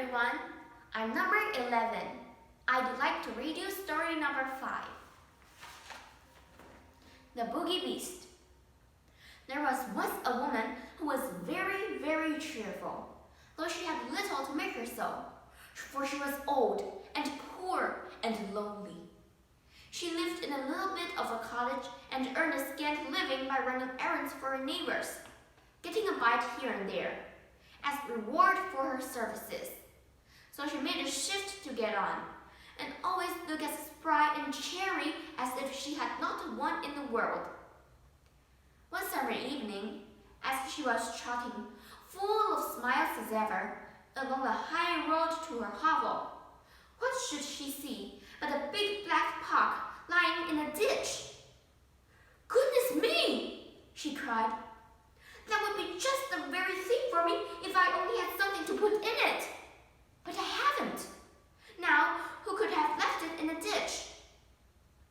everyone. I'm number 11. I'd like to read you story number 5. The Boogie Beast. There was once a woman who was very, very cheerful, though she had little to make her so, for she was old and poor and lonely. She lived in a little bit of a cottage and earned a scant living by running errands for her neighbors, getting a bite here and there, as reward for her services. So she made a shift to get on, and always look as spry and cheery as if she had not one in the world. One summer evening, as she was trotting, full of smiles as ever, along the high road to her hovel, what should she see but a big black pock lying in a ditch? "Goodness me!" she cried. "That would be just the very thing for me if I only had something to put in it. But I haven't. Now, who could have left it in a ditch?"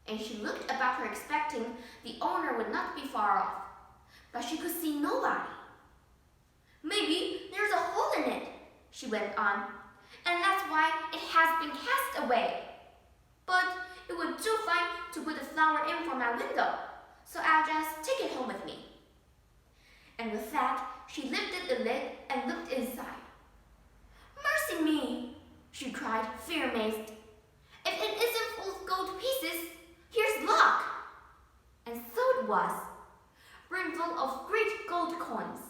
And she looked about her expecting the owner would not be far off, but she could see nobody. "Maybe there's a hole in it," she went on, "and that's why it has been cast away. But it would do fine to put a flower in for my window, so I'll just take it home with me." And with that, she lifted the lid and looked inside. "Mercy me!" she cried, fear-amazed. "If it isn't full of gold pieces, here's luck!" And so it was, brimful of great gold coins.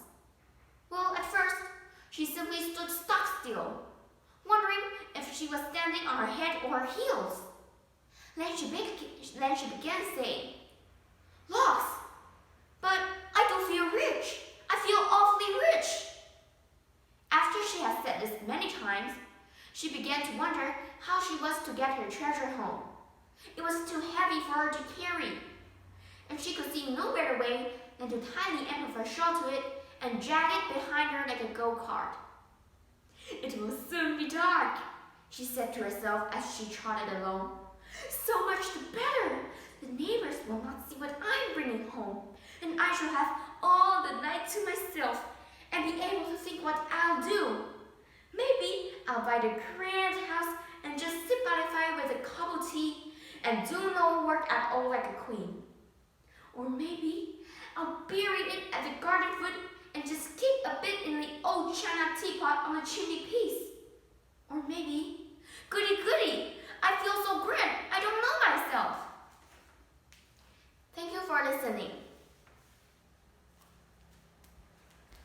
Well, at first, she simply stood stock still, wondering if she was standing on her head or her heels. Then she began saying, "Locks, but I don't feel rich. I feel awfully rich." After she had said this many times, she began to wonder how she was to get her treasure home. It was too heavy for her to carry, and she could see no better way than to tie the end of her shawl to it and drag it behind her like a go-kart. "It will soon be dark," she said to herself as she trotted along. "So much the better. The neighbors will not see what I'm bringing home, and I shall have all the night to myself and be able to think what I'll do. Maybe I'll buy the grand house and just sit by the fire with a cup of tea and do no work at all like a queen. Or maybe I'll bury it at the garden foot and just keep a bit in the old china teapot on the chimney piece. Or maybe, goody, I feel so grand I don't know myself." Thank you for listening.